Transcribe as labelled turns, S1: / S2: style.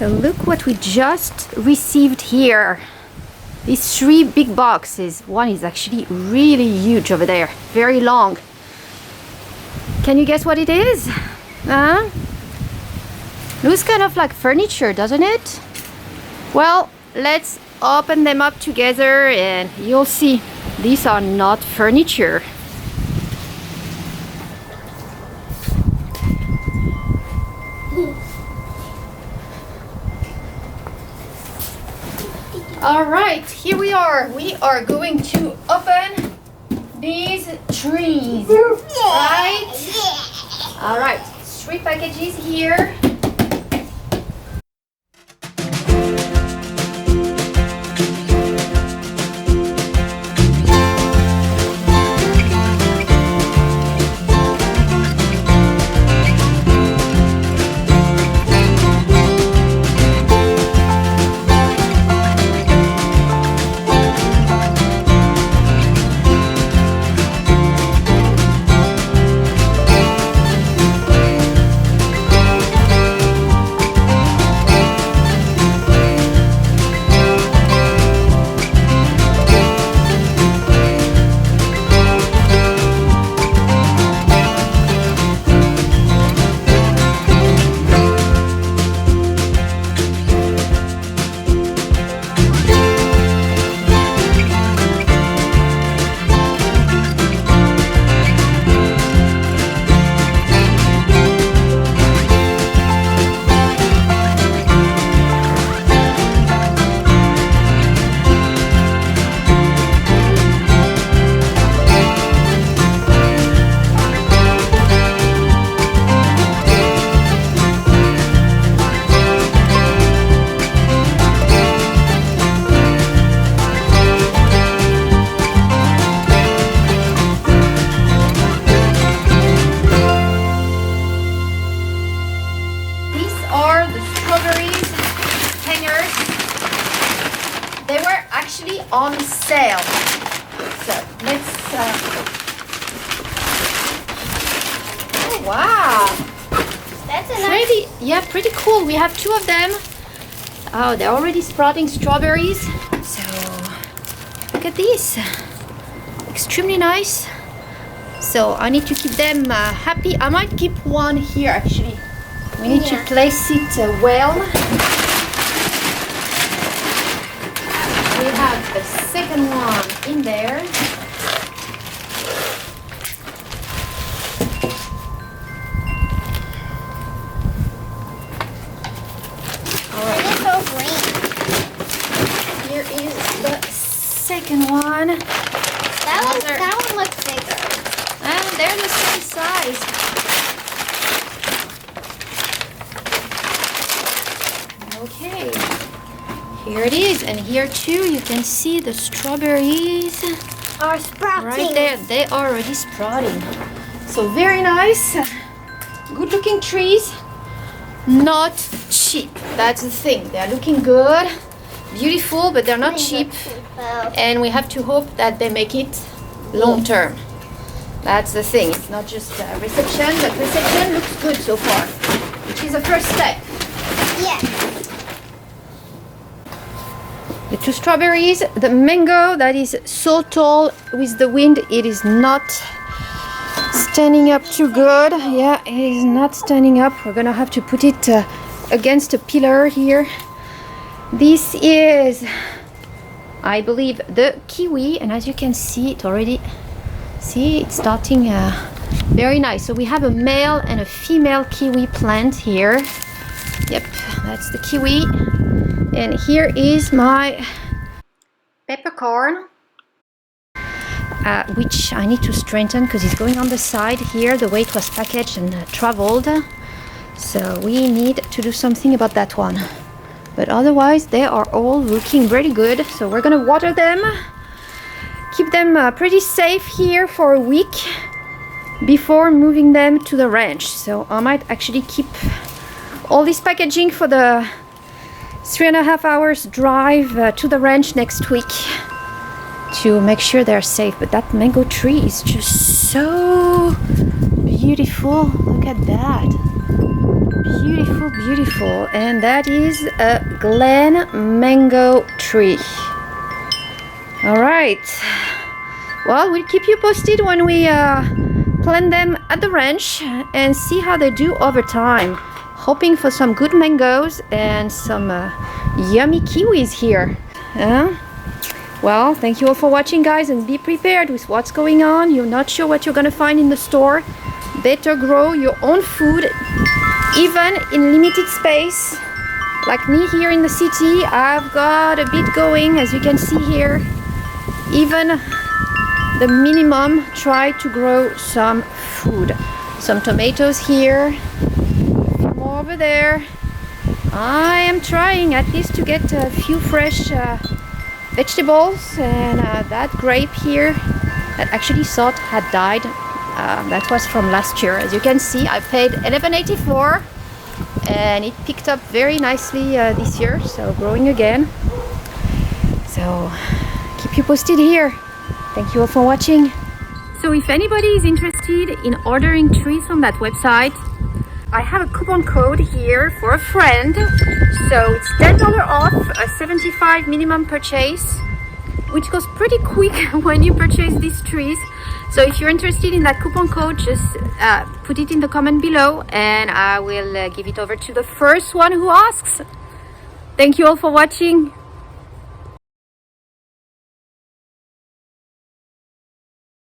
S1: So look what we just received here. These 3 big boxes. One is actually really huge over there, very long. Can you guess what it is? Huh? Looks kind of like furniture, doesn't it? Well, let's open them up together and you'll see these are not furniture. All right, here we are. We are going to open these trees, right? All right, 3 packages here. On sale. So let's oh wow, that's a pretty nice... yeah, pretty cool. We have 2 of them. Oh, they're already sprouting strawberries. So look at this, extremely nice. So I need to keep them happy. I might keep one here actually. We need to place it well. We have a second one in there. All right. It's so green. Here is the second one.
S2: That one looks bigger.
S1: And they're the same size. Okay. Here it is, and here too you can see the strawberries
S2: are sprouting.
S1: Right there, they are already sprouting. So very nice, good looking trees, not cheap. That's the thing. They are looking good, beautiful, but they're not cheap. And we have to hope that they make it long term. That's the thing. It's not just a reception, but reception looks good so far, which is the first step.
S2: Yeah.
S1: The 2 strawberries, the mango that is so tall with the wind, it is not standing up too good. Yeah, it is not standing up. We're gonna have to put it against a pillar here. This is, I believe, the kiwi, and as you can see, it already, see, it's starting very nice. So we have a male and a female kiwi plant here. Yep, that's the kiwi. And here is my peppercorn, which I need to strengthen because it's going on the side here, the way it was packaged and traveled. So we need to do something about that one. But otherwise, they are all looking really good. So we're gonna water them, keep them pretty safe here for a week before moving them to the ranch. So I might actually keep all this packaging for the 3.5 hours drive to the ranch next week to make sure they're safe. But that mango tree is just so beautiful. Look at that. Beautiful, beautiful. And that is a Glen mango tree. All right. Well, we'll keep you posted when we plant them at the ranch and see how they do over time. Hoping for some good mangoes and some yummy kiwis here. Well, thank you all for watching, guys, and be prepared with what's going on. You're not sure what you're gonna find in the store. Better grow your own food, even in limited space. Like me here in the city, I've got a bit going, as you can see here. Even the minimum, try to grow some food. Some tomatoes here, more over there. I am trying at least to get a few fresh vegetables, and that grape here that actually thought had died, that was from last year. As you can see, I paid $11.84 and it picked up very nicely this year, so growing again. So keep you posted here. Thank you all for watching. So if anybody is interested in ordering trees from that website, I have a coupon code here for a friend. So it's $10 off a 75 minimum purchase, which goes pretty quick when you purchase these trees. So if you're interested in that coupon code, just put it in the comment below and I will give it over to the first one who asks. Thank you all for watching.